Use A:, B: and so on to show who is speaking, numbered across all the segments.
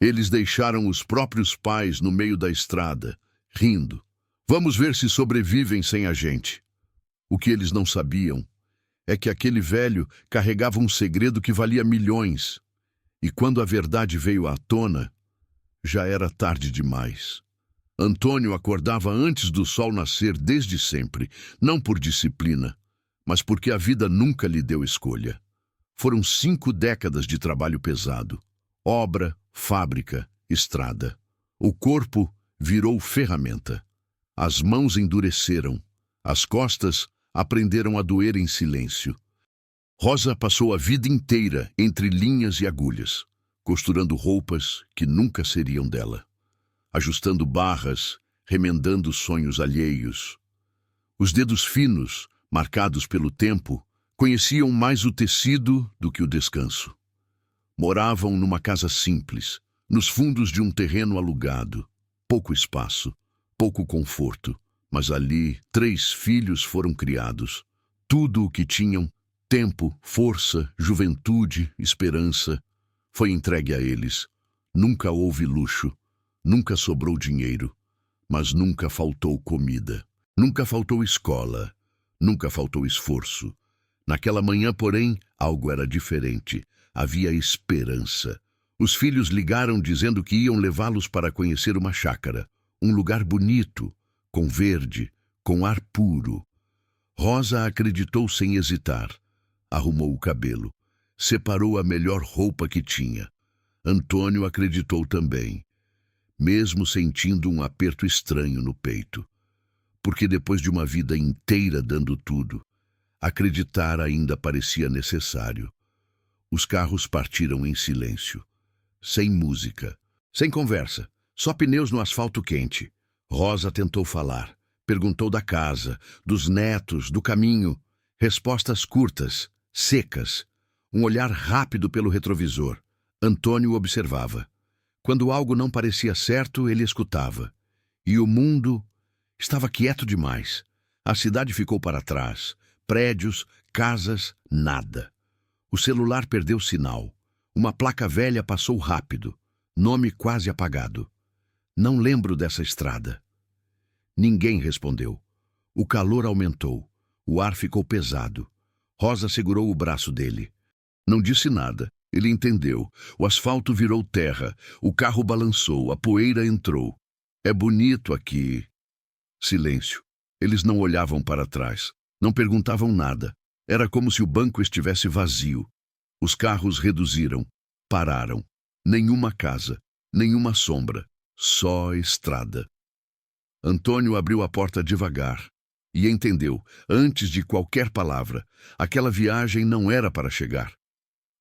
A: Eles deixaram os próprios pais no meio da estrada, rindo. Vamos ver se sobrevivem sem a gente. O que eles não sabiam é que aquele velho carregava um segredo que valia milhões. E quando a verdade veio à tona, já era tarde demais. Antônio acordava antes do sol nascer desde sempre, não por disciplina, mas porque a vida nunca lhe deu escolha. Foram 5 décadas de trabalho pesado. Obra, fábrica, estrada. O corpo virou ferramenta. As mãos endureceram. As costas aprenderam a doer em silêncio. Rosa passou a vida inteira entre linhas e agulhas, costurando roupas que nunca seriam dela, ajustando barras, remendando sonhos alheios. Os dedos finos, marcados pelo tempo, conheciam mais o tecido do que o descanso. Moravam numa casa simples, nos fundos de um terreno alugado. Pouco espaço, pouco conforto, mas ali 3 filhos foram criados. Tudo o que tinham, tempo, força, juventude, esperança, foi entregue a eles. Nunca houve luxo, nunca sobrou dinheiro, mas nunca faltou comida. Nunca faltou escola, nunca faltou esforço. Naquela manhã, porém, algo era diferente. Havia esperança. Os filhos ligaram dizendo que iam levá-los para conhecer uma chácara, um lugar bonito, com verde, com ar puro. Rosa acreditou sem hesitar. Arrumou o cabelo. Separou a melhor roupa que tinha. Antônio acreditou também, mesmo sentindo um aperto estranho no peito. Porque depois de uma vida inteira dando tudo, acreditar ainda parecia necessário. Os carros partiram em silêncio. Sem música, sem conversa, só pneus no asfalto quente. Rosa tentou falar. Perguntou da casa, dos netos, do caminho. Respostas curtas, secas. Um olhar rápido pelo retrovisor. Antônio observava. Quando algo não parecia certo, ele escutava. E o mundo estava quieto demais. A cidade ficou para trás. Prédios, casas, nada. O celular perdeu sinal. Uma placa velha passou rápido. Nome quase apagado. Não lembro dessa estrada. Ninguém respondeu. O calor aumentou. O ar ficou pesado. Rosa segurou o braço dele. Não disse nada. Ele entendeu. O asfalto virou terra. O carro balançou. A poeira entrou. É bonito aqui. Silêncio. Eles não olhavam para trás. Não perguntavam nada. Era como se o banco estivesse vazio. Os carros reduziram. Pararam. Nenhuma casa. Nenhuma sombra. Só estrada. Antônio abriu a porta devagar. E entendeu, antes de qualquer palavra, aquela viagem não era para chegar.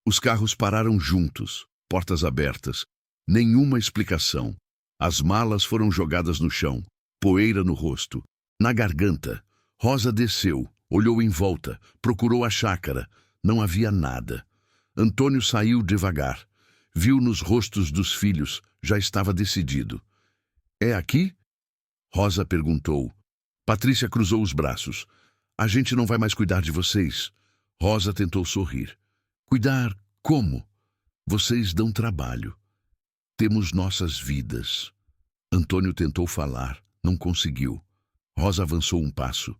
A: Os carros pararam juntos, portas abertas. Nenhuma explicação. As malas foram jogadas no chão, poeira no rosto. Na garganta, Rosa desceu, olhou em volta, procurou a chácara. Não havia nada. Antônio saiu devagar. Viu nos rostos dos filhos, já estava decidido. É aqui? Rosa perguntou. Patrícia cruzou os braços. A gente não vai mais cuidar de vocês. Rosa tentou sorrir. Cuidar como? Vocês dão trabalho. Temos nossas vidas. Antônio tentou falar, não conseguiu. Rosa avançou um passo.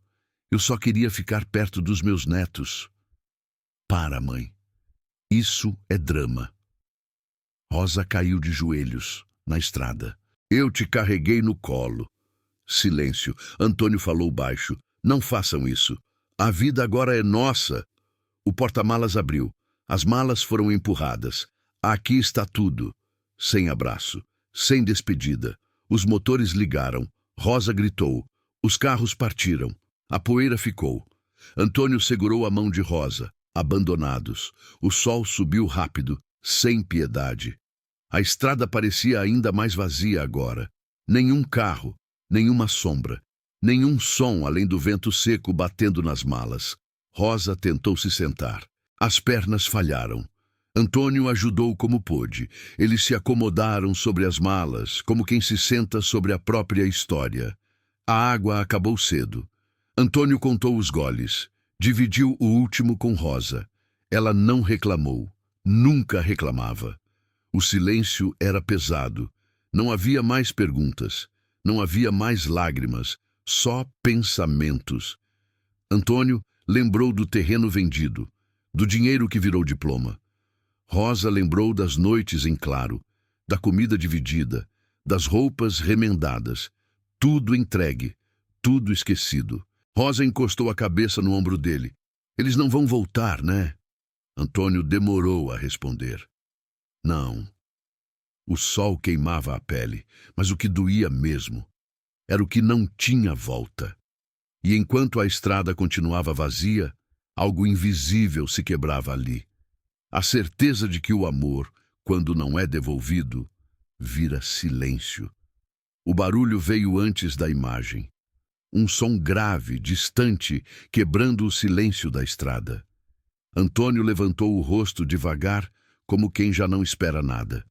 A: Eu só queria ficar perto dos meus netos. Para, mãe. Isso é drama. Rosa caiu de joelhos, na estrada. Eu te carreguei no colo. Silêncio. Antônio falou baixo. Não façam isso. A vida agora é nossa. O porta-malas abriu. As malas foram empurradas. Aqui está tudo. Sem abraço. Sem despedida. Os motores ligaram. Rosa gritou. Os carros partiram. A poeira ficou. Antônio segurou a mão de Rosa. Abandonados. O sol subiu rápido, sem piedade. A estrada parecia ainda mais vazia agora. Nenhum carro, nenhuma sombra, nenhum som além do vento seco batendo nas malas. Rosa tentou se sentar. As pernas falharam. Antônio ajudou como pôde. Eles se acomodaram sobre as malas, como quem se senta sobre a própria história. A água acabou cedo. Antônio contou os goles. Dividiu o último com Rosa. Ela não reclamou. Nunca reclamava. O silêncio era pesado. Não havia mais perguntas. Não havia mais lágrimas. Só pensamentos. Antônio lembrou do terreno vendido, do dinheiro que virou diploma. Rosa lembrou das noites em claro, da comida dividida, das roupas remendadas. Tudo entregue, tudo esquecido. Rosa encostou a cabeça no ombro dele. Eles não vão voltar, né? Antônio demorou a responder. Não. O sol queimava a pele, mas o que doía mesmo era o que não tinha volta. E enquanto a estrada continuava vazia, algo invisível se quebrava ali. A certeza de que o amor, quando não é devolvido, vira silêncio. O barulho veio antes da imagem. Um som grave, distante, quebrando o silêncio da estrada. Antônio levantou o rosto devagar, como quem já não espera nada.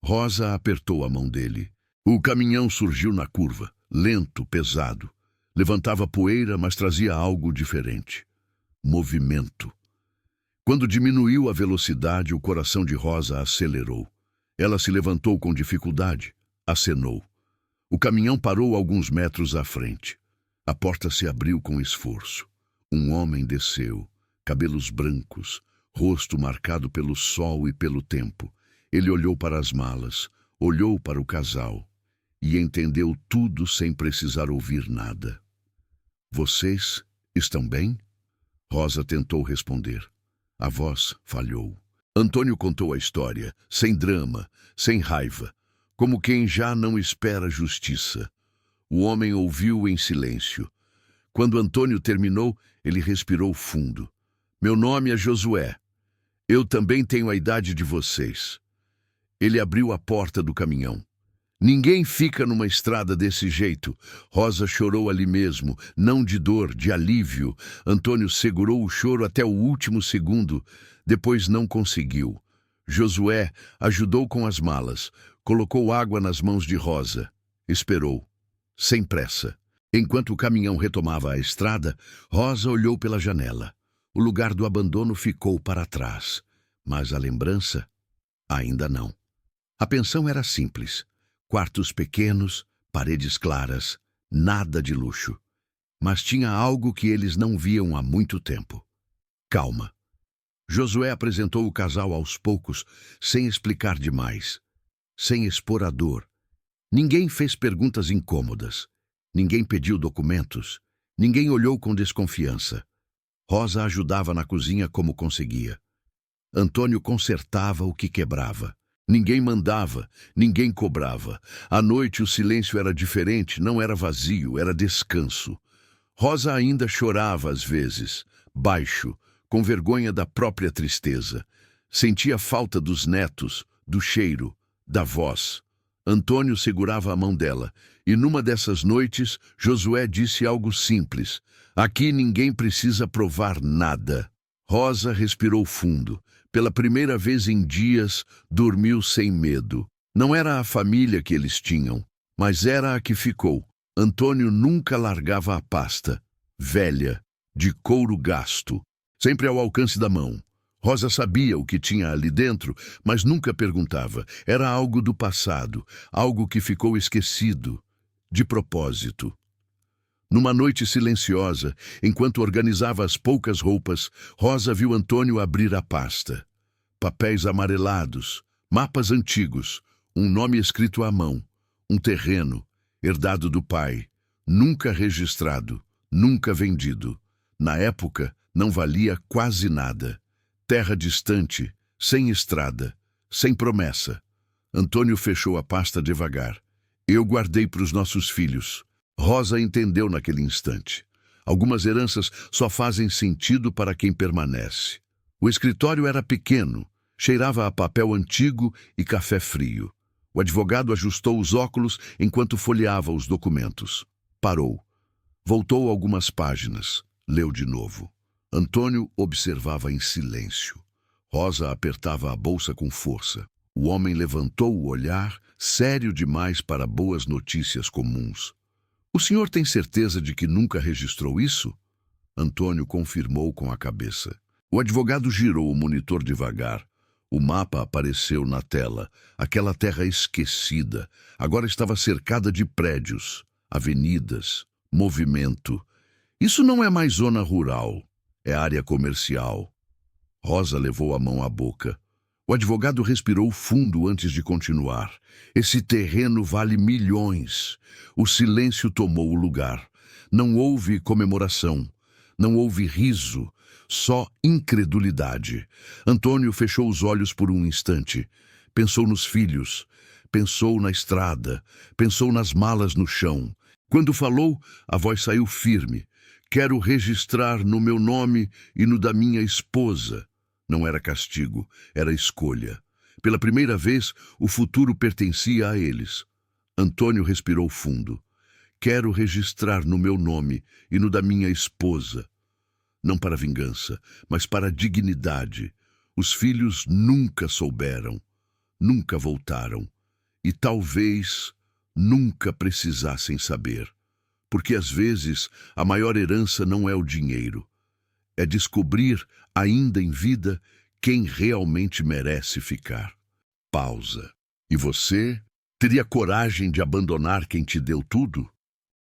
A: Rosa apertou a mão dele. O caminhão surgiu na curva, lento, pesado. Levantava poeira, mas trazia algo diferente. Movimento. Quando diminuiu a velocidade, o coração de Rosa acelerou. Ela se levantou com dificuldade, acenou. O caminhão parou alguns metros à frente. A porta se abriu com esforço. Um homem desceu, cabelos brancos, rosto marcado pelo sol e pelo tempo. Ele olhou para as malas, olhou para o casal e entendeu tudo sem precisar ouvir nada. Vocês estão bem? Rosa tentou responder. A voz falhou. Antônio contou a história, sem drama, sem raiva, como quem já não espera justiça. O homem ouviu em silêncio. Quando Antônio terminou, ele respirou fundo. Meu nome é Josué. Eu também tenho a idade de vocês. Ele abriu a porta do caminhão. Ninguém fica numa estrada desse jeito. Rosa chorou ali mesmo, não de dor, de alívio. Antônio segurou o choro até o último segundo, depois não conseguiu. Josué ajudou com as malas, colocou água nas mãos de Rosa. Esperou, sem pressa. Enquanto o caminhão retomava a estrada, Rosa olhou pela janela. O lugar do abandono ficou para trás, mas a lembrança ainda não. A pensão era simples. Quartos pequenos, paredes claras, nada de luxo. Mas tinha algo que eles não viam há muito tempo. Calma. Josué apresentou o casal aos poucos, sem explicar demais, sem expor a dor. Ninguém fez perguntas incômodas. Ninguém pediu documentos. Ninguém olhou com desconfiança. Rosa ajudava na cozinha como conseguia. Antônio consertava o que quebrava. Ninguém mandava, ninguém cobrava. À noite o silêncio era diferente, não era vazio, era descanso. Rosa ainda chorava às vezes, baixo, com vergonha da própria tristeza. Sentia falta dos netos, do cheiro, da voz. Antônio segurava a mão dela, e numa dessas noites, Josué disse algo simples. Aqui ninguém precisa provar nada. Rosa respirou fundo. Pela primeira vez em dias, dormiu sem medo. Não era a família que eles tinham, mas era a que ficou. Antônio nunca largava a pasta, velha, de couro gasto, sempre ao alcance da mão. Rosa sabia o que tinha ali dentro, mas nunca perguntava. Era algo do passado, algo que ficou esquecido, de propósito. Numa noite silenciosa, enquanto organizava as poucas roupas, Rosa viu Antônio abrir a pasta. Papéis amarelados, mapas antigos, um nome escrito à mão, um terreno, herdado do pai, nunca registrado, nunca vendido. Na época, não valia quase nada. Terra distante, sem estrada, sem promessa. Antônio fechou a pasta devagar. Eu guardei para os nossos filhos. Rosa entendeu naquele instante. Algumas heranças só fazem sentido para quem permanece. O escritório era pequeno, cheirava a papel antigo e café frio. O advogado ajustou os óculos enquanto folheava os documentos. Parou. Voltou algumas páginas. Leu de novo. Antônio observava em silêncio. Rosa apertava a bolsa com força. O homem levantou o olhar, sério demais para boas notícias comuns. O senhor tem certeza de que nunca registrou isso? Antônio confirmou com a cabeça. O advogado girou o monitor devagar. O mapa apareceu na tela. Aquela terra esquecida agora estava cercada de prédios, avenidas, movimento. Isso não é mais zona rural, é área comercial. Rosa levou a mão à boca. O advogado respirou fundo antes de continuar. Esse terreno vale milhões. O silêncio tomou o lugar. Não houve comemoração. Não houve riso. Só incredulidade. Antônio fechou os olhos por um instante. Pensou nos filhos. Pensou na estrada. Pensou nas malas no chão. Quando falou, a voz saiu firme. Quero registrar no meu nome e no da minha esposa. Não era castigo, era escolha. Pela primeira vez, o futuro pertencia a eles. Antônio respirou fundo. Quero registrar no meu nome e no da minha esposa. Não para vingança, mas para dignidade. Os filhos nunca souberam, nunca voltaram. E talvez nunca precisassem saber. Porque às vezes a maior herança não é o dinheiro. É descobrir, ainda em vida, quem realmente merece ficar. Pausa. E você teria coragem de abandonar quem te deu tudo?